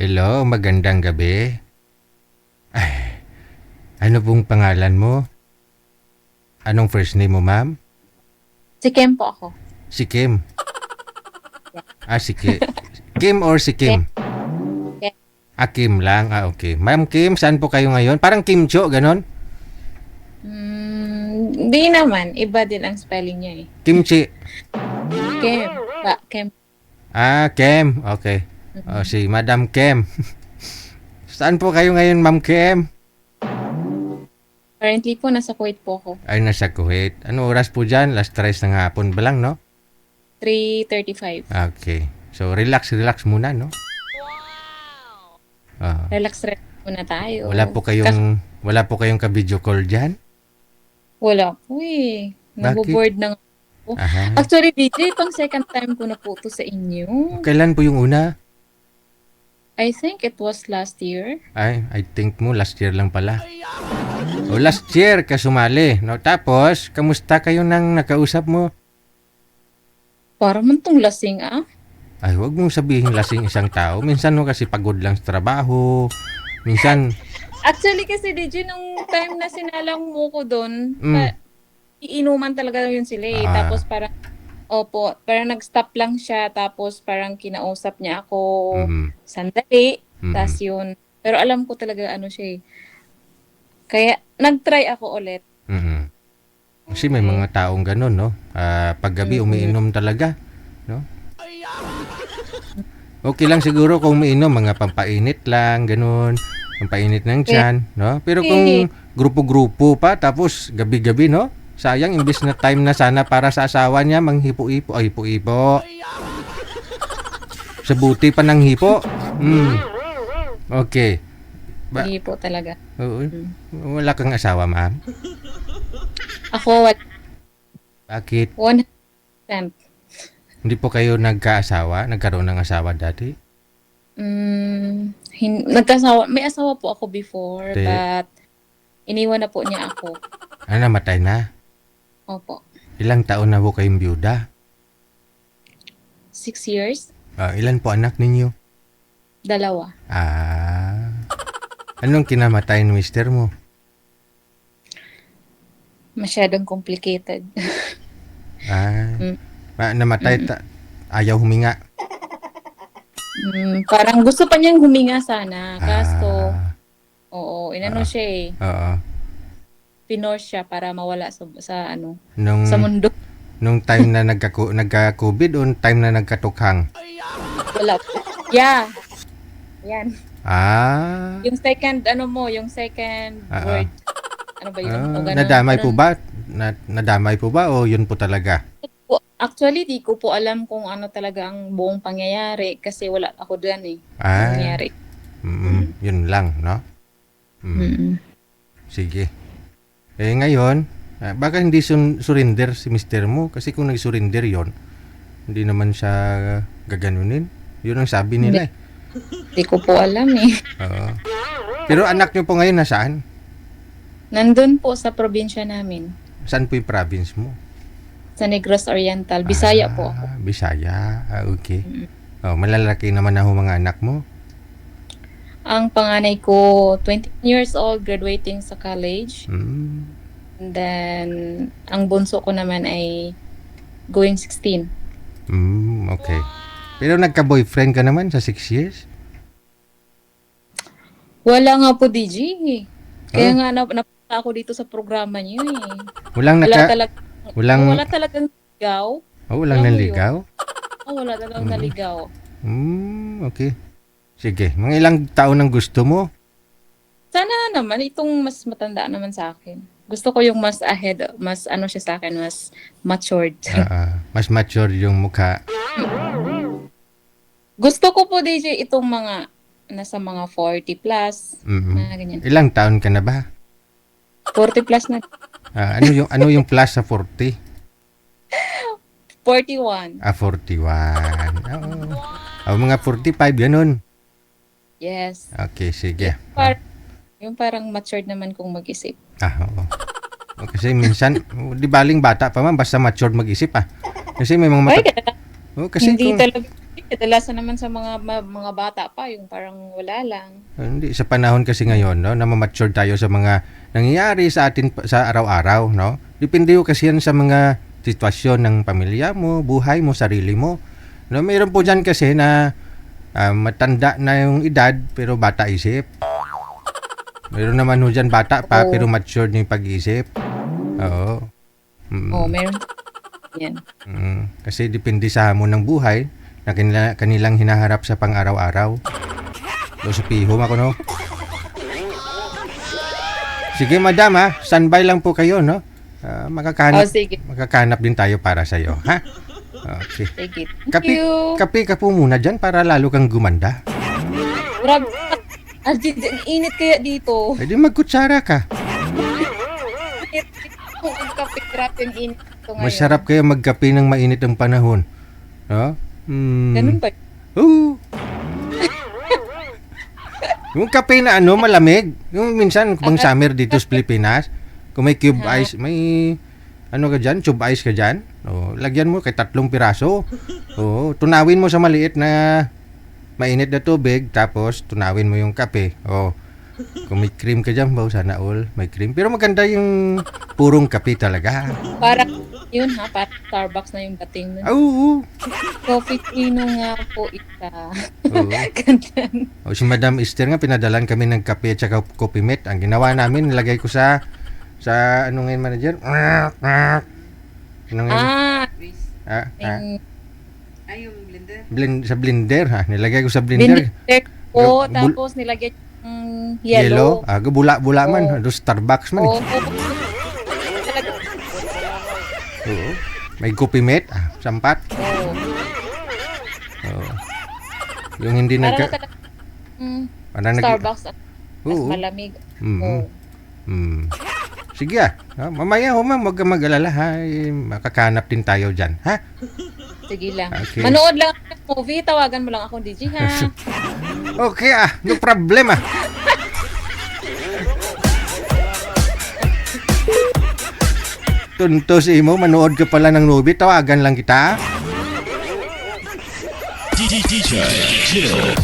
Hello, magandang gabi. Ay, ano pong pangalan mo? Anong first name mo, ma'am? Si Kem po ako. Si Kim. Yeah. Si Kim or si Kem. Kim? Kem. Kim lang. Okay. Ma'am Kim, saan po kayo ngayon? Parang Kim Cho, ganon? Hindi naman. Iba din ang spelling niya eh. Kimchi. Kem. Kem. Kem. Okay. Si Madam Kem. Saan po kayo ngayon, Ma'am Kem? Currently po, nasa Kuwait po ako. Ay, nasa Kuwait. Ano oras po dyan? Last 3 ng hapon ba lang, no? 3:35. Okay. So, relax muna, no? Relax muna tayo. Wala po kayong ka-video call dyan? Wala po eh. Naboboard na nga po. Aha. Actually, DJ, pang second time ko na po to sa inyo. Kailan po yung una? I think it was last year. I think mo last year lang pala. Last year ka sumali. No? Tapos, kamusta kayo nang nakausap mo? Para man tong lasing Huwag mong sabihin lasing isang tao. Minsan no kasi pagod lang sa trabaho. Minsan, Actually kasi DJ, nung time na sinalang mo ko doon, iinuman talaga yun sila eh. Tapos parang, parang nag-stop lang siya. Tapos parang kinausap niya ako sandali. Tas yun. Pero alam ko talaga ano siya eh. Kaya nag-try ako ulit. Kasi may mga taong ganun, no? Paggabi umiinom talaga, no? Okay lang siguro kung umiinom, mga pampainit lang, ganun. Pampainit ng tiyan, no? Pero kung grupo-grupo pa, tapos gabi-gabi, no? Sayang, imbis na time na sana para sa asawa niya, manghipo-ipo. Hipo-ipo. Sa buti pa ng hipo. Okay. Hindi po talaga. Wala kang asawa, ma'am? Ako, Bakit? 100%. Hindi po kayo nagkaasawa? Nagkaroon ng asawa dati? May asawa po ako before, but iniwan na po niya ako. Namatay na? Opo. Ilang taon na po kayong byuda? 6 years? Ilan po anak ninyo? 2. Anong kinamatay ng mister mo? Masyadong complicated. Namatay, ayaw huminga? Parang gusto pa niyang huminga sana. Kaso, inano siya eh. Pinorse siya para mawala sa mundo. Nung time na nagka-COVID o time na nagkatukhang? Wala po. Yeah. Yan. Yung second word. Ano ba yun? Nadamay po ba? Nadamay po ba o yun po talaga? Actually, di ko po alam kung ano talaga ang buong pangyayari kasi wala ako dyan eh. Nangyayari. Yun lang, no? Sige. Ngayon, baka hindi surrender si mister mo kasi kung nag-surrender yon, hindi naman siya gaganunin. Yun ang sabi nila eh. Di ko po alam eh. Pero anak nyo po ngayon nasaan? Nandun po sa probinsya namin. Saan po yung province mo? Sa Negros Oriental. Bisaya po ako. Bisaya. Okay. Malalaki naman na ho mga anak mo? Ang panganay ko, 20 years old, graduating sa college. And then, ang bunso ko naman ay going 16. Okay. Pero nagka-boyfriend ka naman sa 6 years? Wala nga po, DJ. Kaya nga napunta ako dito sa programa niyo eh. Wala talagang ligaw. Walang naligaw? Wala talagang naligaw. Okay. Sige, mga ilang taon ang gusto mo? Sana naman, itong mas matanda naman sa akin. Gusto ko yung mas ahead, mas ano siya sa akin, mas matured. Mas mature yung mukha. Gusto ko po, DJ, itong mga nasa mga 40 plus. Ganyan. Ilang taon ka na ba? 40 plus na. Ano yung plus sa 40? 41. 41. Mga 45, ganun. Yes. Okay, sige. Yung parang matured naman kung mag-isip. Oo. Kasi minsan, di baling bata pa man, basta matured mag-isip Kasi may mga kasi hindi talaga. Kadalasan naman sa mga bata pa, yung parang wala lang. Hindi, sa panahon kasi ngayon, no, na ma-mature tayo sa mga nangyayari sa atin sa araw-araw, no? Depende ko kasi yan sa mga sitwasyon ng pamilya mo, buhay mo, sarili mo. No, mayroon po dyan kasi na matanda na yung edad pero bata isip. Mayroon naman ho dyan bata pa pero matured na yung pag-isip. Oo. Meron. Yan. Kasi depende sa hamon ng buhay na kanilang hinaharap sa pang-araw-araw. So, sa pihom ako, no? Sige, madam, ha? Standby lang po kayo, no? Sige. Makakanap din tayo para sa'yo, ha? Okay. Sige. Thank you. Kape ka po muna dyan para lalo kang gumanda. Grabe. Ang init kaya dito. E di magkutsara ka. Ang kape, grabe yung init ito ngayon. Masarap kaya magkape ng mainit ang panahon. No? Ganun ba? Oo. Yung kape na malamig. Yung minsan, bang summer dito sa Pilipinas, kung may cube ice, may cube ice ka dyan. Lagyan mo kay 3 piraso. Tunawin mo sa maliit na mainit na tubig, tapos tunawin mo yung kape. Kung may cream ka dyan, sana all may cream. Pero maganda yung purong kape talaga. Parang yun parang Starbucks na yung dating nun. Oo. Coffee Chino nga po isa. Oo. Ganda. Si Madam Esther nga, pinadalan kami ng kape at saka coffee mate. Ang ginawa namin, nilagay ko sa manager. Yung blender. Sa blender, ha. Nilagay ko sa blender. Binigter ko, tapos nilagyan yung yellow. Bula-bula man. Starbucks man. Oo. May coffee mate, sampat. Yung hindi Parang Starbucks mas Oo. malamig. Sige mamaya huwag ka mag-alala ha. Makakanap din tayo dyan, ha? Sige lang. Okay. Manood lang ako ng movie, tawagan mo lang ako, DJ, ha? Okay no problem Tuntos mo, manood ka pala ng movie, tawagan lang kita. DJ Jill.